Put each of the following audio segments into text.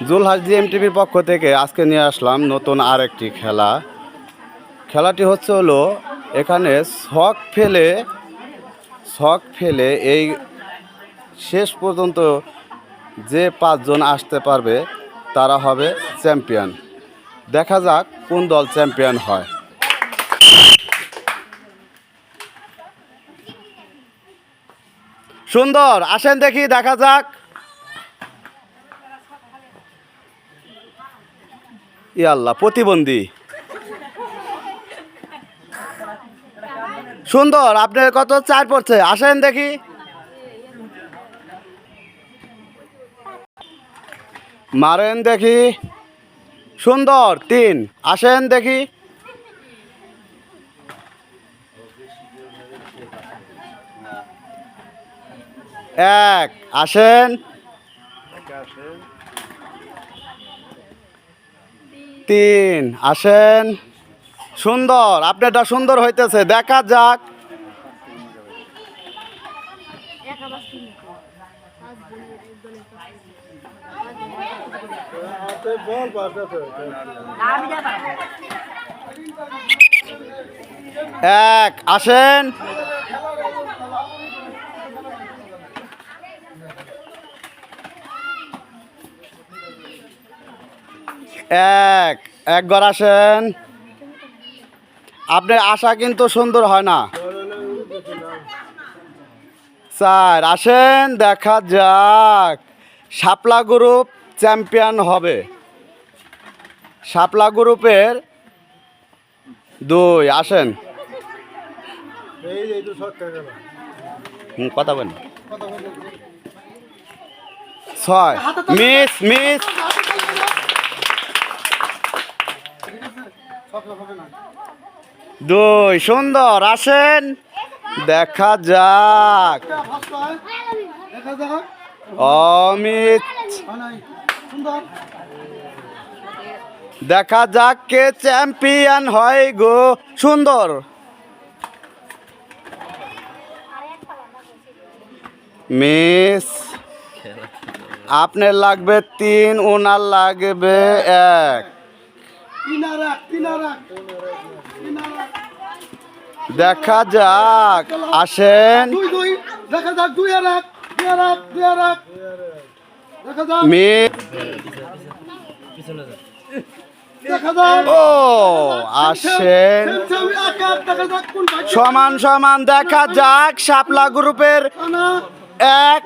জুলহাস জিএমটিভির পক্ষ থেকে আজকে নিয়ে আসলাম নতুন আরেকটি খেলা। খেলাটি হলো এখানে ছক ফেলে এই শেষ পর্যন্ত যে 5 জন আসতে পারবে তারা হবে চ্যাম্পিয়ন। দেখা যাক কোন দল চ্যাম্পিয়ন হয়। সুন্দর, আসেন দেখি, দেখা যাক। আল্লাহ, প্রতিবন্ধী। সুন্দর, আপনার কত 4 পড়ছে? আসেন দেখি। মারেন দেখি। সুন্দর, 3। আসেন দেখি। এক, আসেন। 3, আসেন। সুন্দর, আপনারটা সুন্দর হইতেছে, দেখা যাক। এক, আসেন। এক ঘর আসেন। আপনার আশা কিন্তু সুন্দর হয় না। 4, আসেন, দেখা যাক। শাপলা গ্রুপ চ্যাম্পিয়ন হবে। শাপলা গ্রুপের 2, আসেন। কথা বলেন। 6, মিস। দুই, সুন্দর, আসেন, দেখা যাক। অমিত, দেখা যাক কে চ্যাম্পিয়ন হয় গো। সুন্দর, মিস। আপনার লাগবে 3, ওনার লাগবে 1। দেখা যাক, আসেন। ও, আসেন। সমান, দেখা যাক। শাপলা গ্রুপের 1।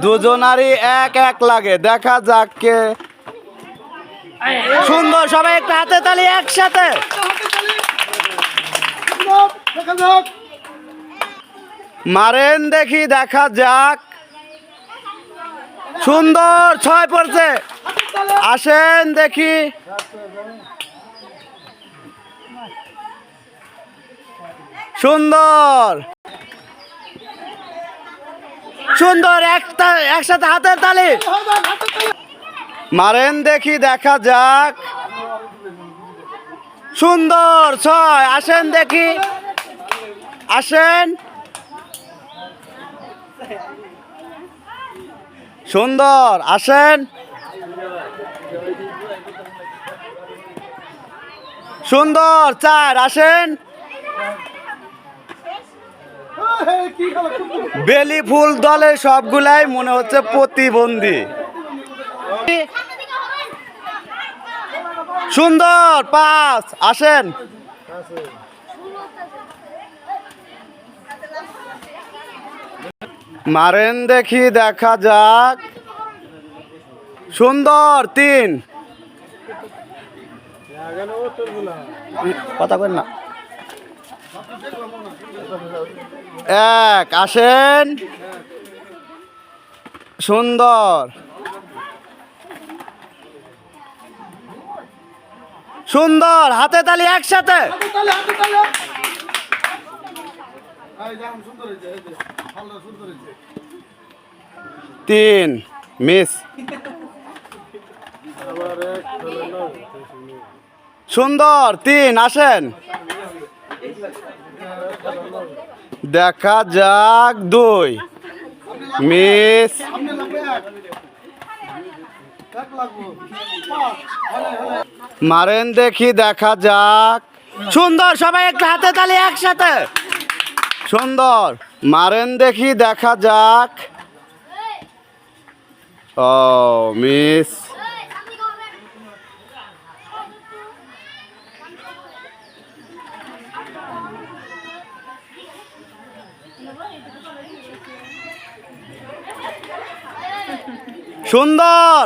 দুজনারই 1 লাগে, দেখা যাক কে। সুন্দর, সবাই একটা হাতে তালি একসাথে। মারেন দেখি, দেখা যাক। সুন্দর, 6 পড়ছে। আসেন দেখি। সুন্দর, একসাথে হাতের তালি। মারেন দেখি, দেখা যাক। সুন্দর, 6। আসেন দেখি, আসেন। সুন্দর, আসেন। সুন্দর, 4। আসেন। বেলি ফুল দলের সবগুলাই মনে হচ্ছে প্রতিবন্ধী। সুন্দর, 5। আসেন। মারেন দেখি, দেখা যাক। সুন্দর, 3। কথা বল না। 1, আসেন। সুন্দর, হাতে তালি একসাথে। 3, মিস। সুন্দর, 3। আসেন। দেখা যাক 2 মিস। মারেন দেখি, দেখা যাক। সুন্দর, সবাই একটা হাতে তালি একসাথে। সুন্দর, মারেন দেখি, দেখা যাক। ও মিস। সুন্দর।